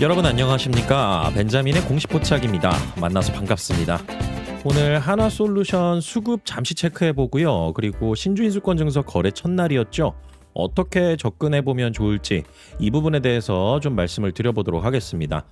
여러분 안녕하십니까? 벤자민의 공식 포착입니다. 만나서 반갑습니다. 오늘 한화솔루션 수급 잠시 체크해 보고요. 그리고 신주인수권증서 거래 첫날이었죠. 어떻게 접근해 보면 좋을지 이 부분에 대해서 좀 말씀을 드려보도록 하겠습니다.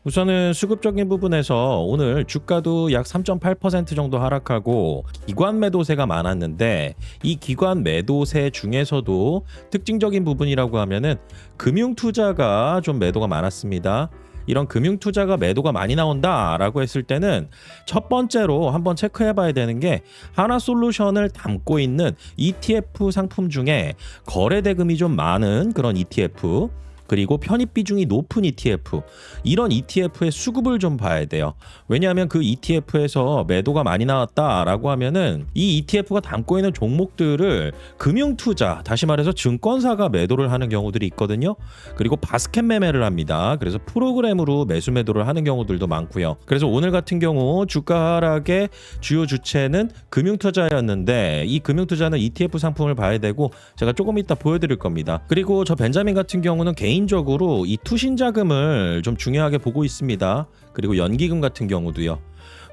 우선은 수급적인 부분에서 오늘 주가도 약 3.8% 정도 하락하고 기관 매도세가 많았는데 이 기관 매도세 중에서도 특징적인 부분이라고 하면은 금융투자가 좀 매도가 많았습니다. 이런 금융투자가 매도가 많이 나온다라고 했을 때는 첫 번째로 한번 체크해 봐야 되는 게 하나솔루션을 담고 있는 ETF 상품 중에 거래 대금이 좀 많은 그런 ETF, 그리고 편입 비중이 높은 ETF, 이런 ETF의 수급을 좀 봐야 돼요. 왜냐하면 그 ETF에서 매도가 많이 나왔다라고 하면은 이 ETF가 담고 있는 종목들을 금융투자, 다시 말해서 증권사가 매도를 하는 경우들이 있거든요. 그리고 바스켓 매매를 합니다. 그래서 프로그램으로 매수 매도를 하는 경우들도 많고요. 그래서 오늘 같은 경우 주가 하락의 주요 주체는 금융투자였는데 이 금융투자는 ETF 상품을 봐야 되고 제가 조금 이따 보여드릴 겁니다. 그리고 저 벤자민 같은 경우는 개인적으로 이 투신 자금을 좀 중요하게 보고 있습니다. 그리고 연기금 같은 경우도요.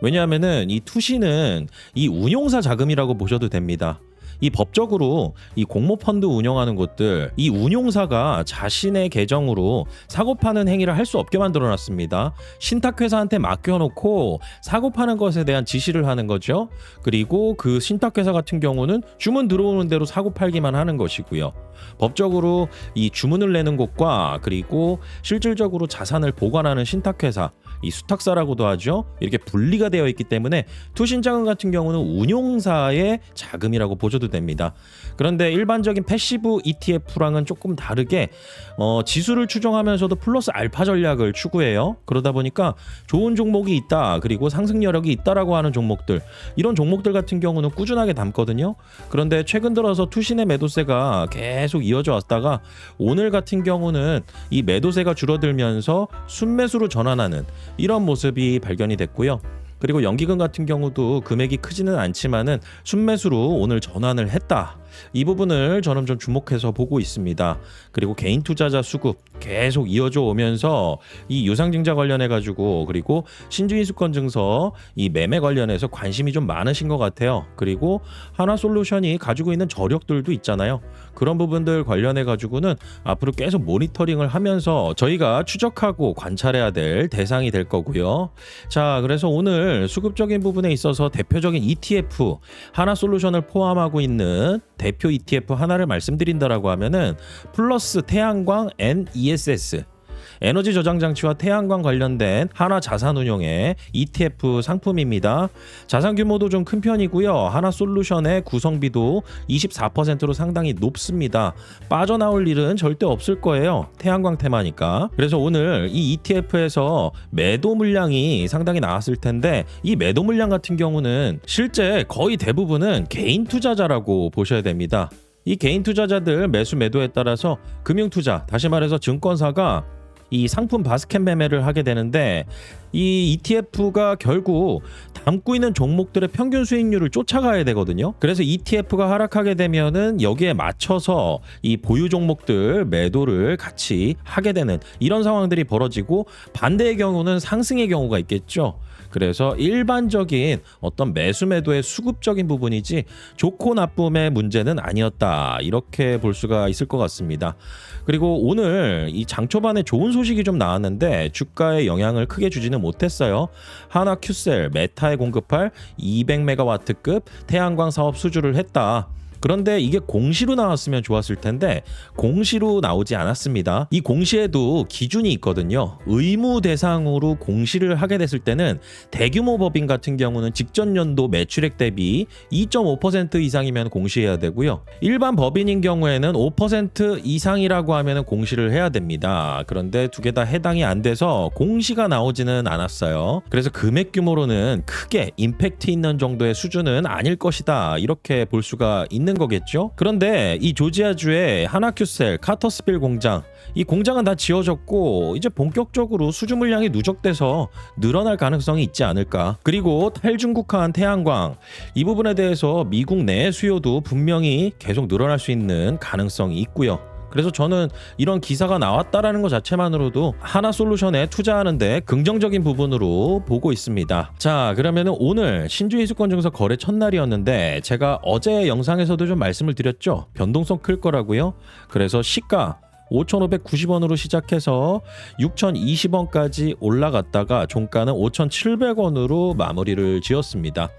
왜냐하면은 이 투신은 이 운용사 자금이라고 보셔도 됩니다. 이 법적으로 이 공모펀드 운영하는 곳들, 이 운용사가 자신의 계정으로 사고 파는 행위를 할 수 없게 만들어 놨습니다. 신탁회사한테 맡겨놓고 사고 파는 것에 대한 지시를 하는 거죠. 그리고 그 신탁회사 같은 경우는 주문 들어오는 대로 사고 팔기만 하는 것이고요. 법적으로 이 주문을 내는 곳과 그리고 실질적으로 자산을 보관하는 신탁회사, 이 수탁사라고도 하죠. 이렇게 분리가 되어 있기 때문에 투신자금 같은 경우는 운용사의 자금이라고 보셔도 됩니다. 그런데 일반적인 패시브 ETF랑은 조금 다르게 지수를 추정하면서도 플러스 알파 전략을 추구해요. 그러다 보니까 좋은 종목이 있다, 그리고 상승 여력이 있다라고 하는 종목들, 이런 종목들 같은 경우는 꾸준하게 담거든요. 그런데 최근 들어서 투신의 매도세가 계속 이어져 왔다가 오늘 같은 경우는 이 매도세가 줄어들면서 순매수로 전환하는 이런 모습이 발견이 됐고요. 그리고 연기금 같은 경우도 금액이 크지는 않지만은 순매수로 오늘 전환을 했다. 이 부분을 저는 좀 주목해서 보고 있습니다. 그리고 개인 투자자 수급 계속 이어져 오면서 이 유상증자 관련해 가지고, 그리고 신주인수권 증서 이 매매 관련해서 관심이 좀 많으신 것 같아요. 그리고 하나솔루션이 가지고 있는 저력들도 있잖아요. 그런 부분들 관련해 가지고는 앞으로 계속 모니터링을 하면서 저희가 추적하고 관찰해야 될 대상이 될 거고요. 자, 그래서 오늘 수급적인 부분에 있어서 대표적인 ETF 하나솔루션을 포함하고 있는 대표 ETF 하나를 말씀드린다라고 하면은 플러스 태양광 NESS, 에너지 저장 장치와 태양광 관련된 하나 자산운용의 ETF 상품입니다. 자산 규모도 좀 큰 편이고요. 하나솔루션의 구성비도 24%로 상당히 높습니다. 빠져나올 일은 절대 없을 거예요. 태양광 테마니까. 그래서 오늘 이 ETF에서 매도 물량이 상당히 나왔을 텐데 이 매도 물량 같은 경우는 실제 거의 대부분은 개인 투자자라고 보셔야 됩니다. 이 개인 투자자들 매수 매도에 따라서 금융투자, 다시 말해서 증권사가 이 상품 바스켓 매매를 하게 되는데 이 ETF가 결국 담고 있는 종목들의 평균 수익률을 쫓아가야 되거든요. 그래서 ETF가 하락하게 되면은 여기에 맞춰서 이 보유 종목들 매도를 같이 하게 되는 이런 상황들이 벌어지고, 반대의 경우는 상승의 경우가 있겠죠. 그래서 일반적인 어떤 매수 매도의 수급적인 부분이지 좋고 나쁨의 문제는 아니었다, 이렇게 볼 수가 있을 것 같습니다. 그리고 오늘 이 장 초반에 좋은 소식이 좀 나왔는데 주가에 영향을 크게 주지는 못했어요. 한화큐셀 메타에 공급할 200메가와트급 태양광 사업 수주를 했다. 그런데 이게 공시로 나왔으면 좋았을 텐데 공시로 나오지 않았습니다. 이 공시에도 기준이 있거든요. 의무 대상으로 공시를 하게 됐을 때는 대규모 법인 같은 경우는 직전 연도 매출액 대비 2.5% 이상이면 공시해야 되고요. 일반 법인인 경우에는 5% 이상이라고 하면 공시를 해야 됩니다. 그런데 두 개 다 해당이 안 돼서 공시가 나오지는 않았어요. 그래서 금액 규모로는 크게 임팩트 있는 정도의 수준은 아닐 것이다, 이렇게 볼 수가 있는 거겠죠. 그런데 이 조지아주의 하나큐셀 카터스빌 공장, 이 공장은 다 지어졌고 이제 본격적으로 수주 물량이 누적돼서 늘어날 가능성이 있지 않을까. 그리고 탈중국한 태양광, 이 부분에 대해서 미국 내 수요도 분명히 계속 늘어날 수 있는 가능성이 있고요. 그래서 저는 이런 기사가 나왔다라는 것 자체만으로도 하나솔루션에 투자하는데 긍정적인 부분으로 보고 있습니다. 자, 그러면은 오늘 신주인수권증서 거래 첫날이었는데 제가 어제 영상에서도 좀 말씀을 드렸죠. 변동성 클 거라고요. 그래서 시가 5,590원으로 시작해서 6,020원까지 올라갔다가 종가는 5,700원으로 마무리를 지었습니다.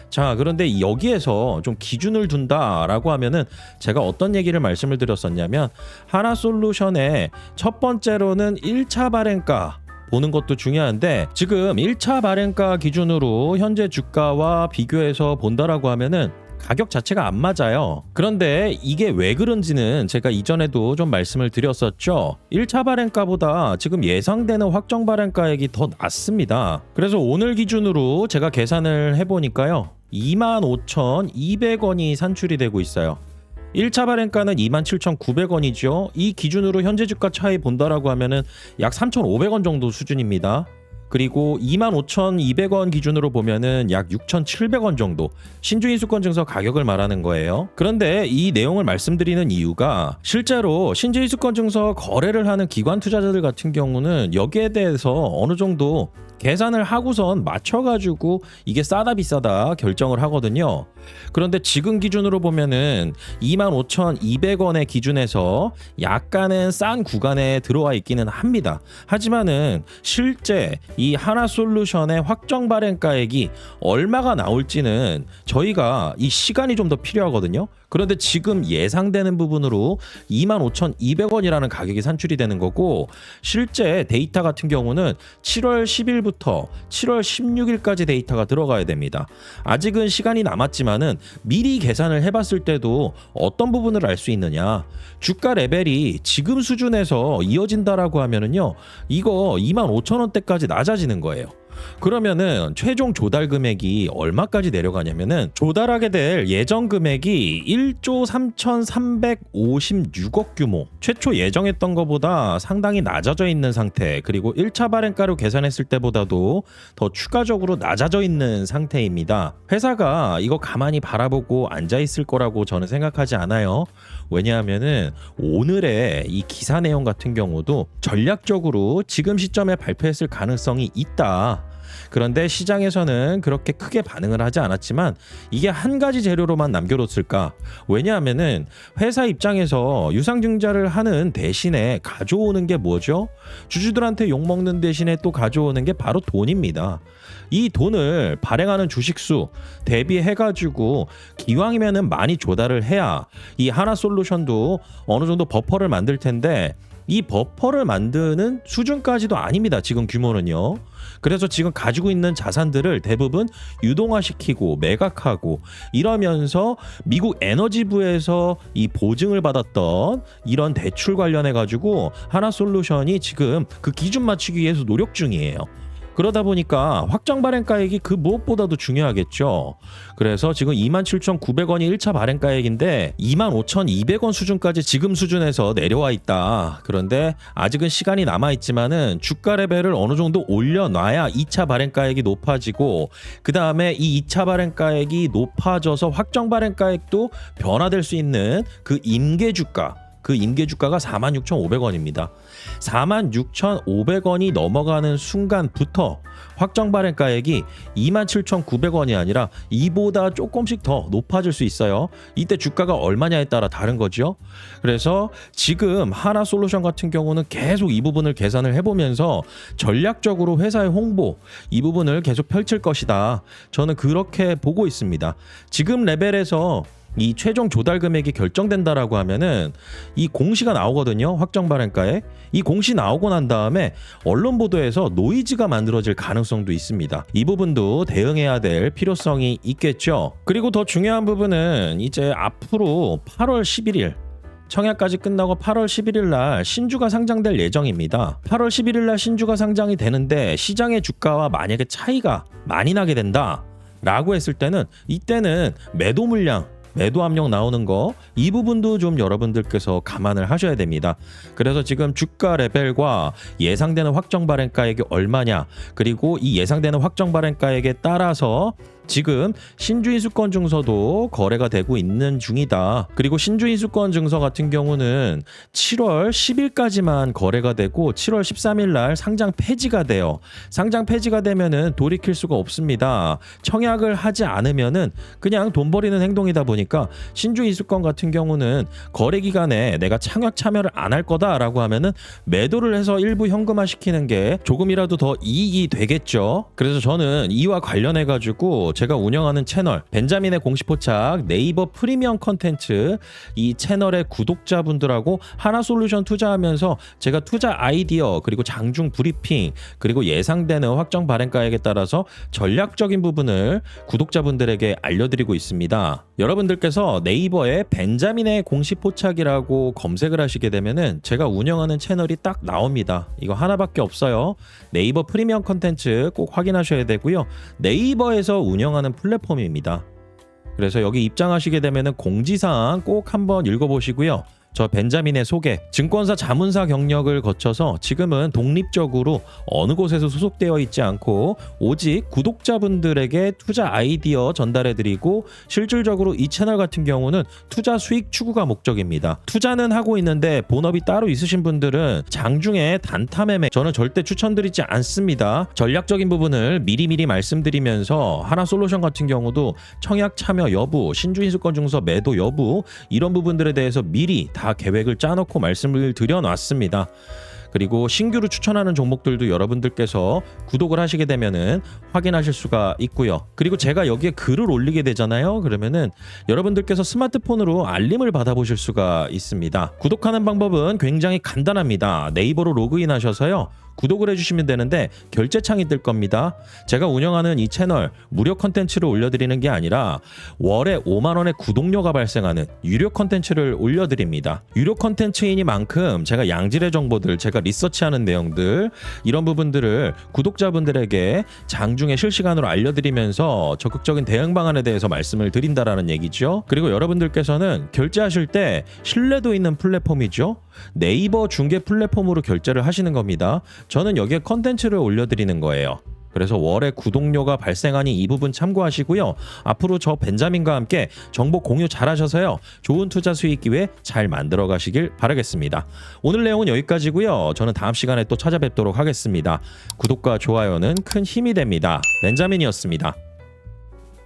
자, 그런데 여기에서 좀 기준을 둔다라고 하면은 제가 어떤 얘기를 말씀을 드렸었냐면 하나솔루션의 첫 번째로는 1차 발행가 보는 것도 중요한데 지금 1차 발행가 기준으로 현재 주가와 비교해서 본다라고 하면은 가격 자체가 안 맞아요. 그런데 이게 왜 그런지는 제가 이전에도 좀 말씀을 드렸었죠. 1차 발행가보다 지금 예상되는 확정 발행가액이 더 낮습니다. 그래서 오늘 기준으로 제가 계산을 해보니까요. 25,200원이 산출이 되고 있어요. 1차 발행가는 27,900원이죠. 이 기준으로 현재 주가 차이 본다라고 하면은 약 3,500원 정도 수준입니다. 그리고 25,200원 기준으로 보면은 약 6,700원 정도 신주인수권증서 가격을 말하는 거예요. 그런데 이 내용을 말씀드리는 이유가 실제로 신주인수권증서 거래를 하는 기관 투자자들 같은 경우는 여기에 대해서 어느 정도 계산을 하고선 맞춰가지고 이게 싸다 비싸다 결정을 하거든요. 그런데 지금 기준으로 보면은 25,200원의 기준에서 약간은 싼 구간에 들어와 있기는 합니다. 하지만은 실제 이 하나솔루션의 확정 발행가액이 얼마가 나올지는 저희가 이 시간이 좀 더 필요하거든요. 그런데 지금 예상되는 부분으로 25,200원이라는 가격이 산출이 되는 거고 실제 데이터 같은 경우는 7월 10일부터 7월 16일까지 데이터가 들어가야 됩니다. 아직은 시간이 남았지만은 미리 계산을 해봤을 때도 어떤 부분을 알 수 있느냐, 주가 레벨이 지금 수준에서 이어진다라고 하면은요 이거 25,000원대까지 낮아지는 거예요. 그러면은 최종 조달 금액이 얼마까지 내려가냐면은 조달하게 될 예정 금액이 1조 3,356억 규모, 최초 예정했던 것보다 상당히 낮아져 있는 상태, 그리고 1차 발행가로 계산했을 때보다도 더 추가적으로 낮아져 있는 상태입니다. 회사가 이거 가만히 바라보고 앉아 있을 거라고 저는 생각하지 않아요. 왜냐하면은 오늘의 이 기사 내용 같은 경우도 전략적으로 지금 시점에 발표했을 가능성이 있다. 그런데 시장에서는 그렇게 크게 반응을 하지 않았지만 이게 한 가지 재료로만 남겨뒀을까? 왜냐하면은 회사 입장에서 유상증자를 하는 대신에 가져오는 게 뭐죠? 주주들한테 욕먹는 대신에 또 가져오는 게 바로 돈입니다. 이 돈을 발행하는 주식수 대비해가지고 기왕이면은 많이 조달을 해야 이 하나솔루션도 어느 정도 버퍼를 만들 텐데 이 버퍼를 만드는 수준까지도 아닙니다. 지금 규모는요. 그래서 지금 가지고 있는 자산들을 대부분 유동화시키고 매각하고 이러면서 미국 에너지부에서 이 보증을 받았던 이런 대출 관련해 가지고 하나솔루션이 지금 그 기준 맞추기 위해서 노력 중이에요. 그러다 보니까 확정 발행가액이 그 무엇보다도 중요하겠죠. 그래서 지금 27,900원이 1차 발행가액인데 25,200원 수준까지 지금 수준에서 내려와 있다. 그런데 아직은 시간이 남아있지만은 주가 레벨을 어느 정도 올려놔야 2차 발행가액이 높아지고 그 다음에 이 2차 발행가액이 높아져서 확정 발행가액도 변화될 수 있는 그 임계주가, 그 임계주가가 46,500원입니다. 46,500원이 넘어가는 순간부터 확정 발행가액이 27,900원이 아니라 이보다 조금씩 더 높아질 수 있어요. 이때 주가가 얼마냐에 따라 다른 거죠. 그래서 지금 하나솔루션 같은 경우는 계속 이 부분을 계산을 해보면서 전략적으로 회사의 홍보 이 부분을 계속 펼칠 것이다. 저는 그렇게 보고 있습니다. 지금 레벨에서 이 최종 조달 금액이 결정된다라고 하면은 이 공시가 나오거든요. 확정 발행가액. 이 공시 나오고 난 다음에 언론 보도에서 노이즈가 만들어질 가능성도 있습니다. 이 부분도 대응해야 될 필요성이 있겠죠. 그리고 더 중요한 부분은 이제 앞으로 8월 11일 청약까지 끝나고 8월 11일 날 신주가 상장될 예정입니다. 8월 11일 날 신주가 상장이 되는데 시장의 주가와 만약에 차이가 많이 나게 된다 라고 했을 때는 이때는 매도 물량, 매도 압력 나오는 거 이 부분도 좀 여러분들께서 감안을 하셔야 됩니다. 그래서 지금 주가 레벨과 예상되는 확정 발행가액이 얼마냐, 그리고 이 예상되는 확정 발행가액에 따라서 지금 신주인수권 증서도 거래가 되고 있는 중이다. 그리고 신주인수권 증서 같은 경우는 7월 10일까지만 거래가 되고 7월 13일 날 상장 폐지가 돼요. 상장 폐지가 되면은 돌이킬 수가 없습니다. 청약을 하지 않으면은 그냥 돈 버리는 행동이다 보니까 신주인수권 같은 경우는 거래 기간에 내가 청약 참여를 안 할 거다라고 하면은 매도를 해서 일부 현금화 시키는 게 조금이라도 더 이익이 되겠죠. 그래서 저는 이와 관련해 가지고 제가 운영하는 채널 벤자민의 공식 포착 네이버 프리미엄 컨텐츠 이 채널의 구독자분들하고 하나솔루션 투자하면서 제가 투자 아이디어 그리고 장중 브리핑 그리고 예상되는 확정 발행가액에 따라서 전략적인 부분을 구독자분들에게 알려드리고 있습니다. 여러분들께서 네이버에 벤자민의 공식 포착이라고 검색을 하시게 되면은 제가 운영하는 채널이 딱 나옵니다. 이거 하나밖에 없어요. 네이버 프리미엄 컨텐츠 꼭 확인하셔야 되고요. 네이버에서 운영하는 플랫폼입니다. 그래서 여기 입장하시게 되면은 공지사항 꼭 한번 읽어보시고요. 저 벤자민의 소개, 증권사 자문사 경력을 거쳐서 지금은 독립적으로 어느 곳에서 소속되어 있지 않고 오직 구독자분들에게 투자 아이디어 전달해드리고 실질적으로 이 채널 같은 경우는 투자 수익 추구가 목적입니다. 투자는 하고 있는데 본업이 따로 있으신 분들은 장중에 단타 매매 저는 절대 추천드리지 않습니다. 전략적인 부분을 미리미리 말씀드리면서 하나솔루션 같은 경우도 청약 참여 여부, 신주인수권 증서 매도 여부 이런 부분들에 대해서 미리 다 계획을 짜놓고 말씀을 드려놨습니다. 그리고 신규로 추천하는 종목들도 여러분들께서 구독을 하시게 되면은 확인하실 수가 있고요. 그리고 제가 여기에 글을 올리게 되잖아요. 그러면은 여러분들께서 스마트폰으로 알림을 받아보실 수가 있습니다. 구독하는 방법은 굉장히 간단합니다. 네이버로 로그인 하셔서요. 구독을 해주시면 되는데 결제창이 뜰 겁니다. 제가 운영하는 이 채널 무료 컨텐츠를 올려드리는 게 아니라 월에 5만 원의 구독료가 발생하는 유료 컨텐츠를 올려드립니다. 유료 컨텐츠이니만큼 제가 양질의 정보들, 제가 리서치하는 내용들 이런 부분들을 구독자분들에게 장중에 실시간으로 알려드리면서 적극적인 대응 방안에 대해서 말씀을 드린다라는 얘기죠. 그리고 여러분들께서는 결제하실 때 신뢰도 있는 플랫폼이죠. 네이버 중개 플랫폼으로 결제를 하시는 겁니다. 저는 여기에 컨텐츠를 올려드리는 거예요. 그래서 월에 구독료가 발생하니 이 부분 참고하시고요. 앞으로 저 벤자민과 함께 정보 공유 잘 하셔서요. 좋은 투자 수익 기회 잘 만들어 가시길 바라겠습니다. 오늘 내용은 여기까지고요. 저는 다음 시간에 또 찾아뵙도록 하겠습니다. 구독과 좋아요는 큰 힘이 됩니다. 벤자민이었습니다.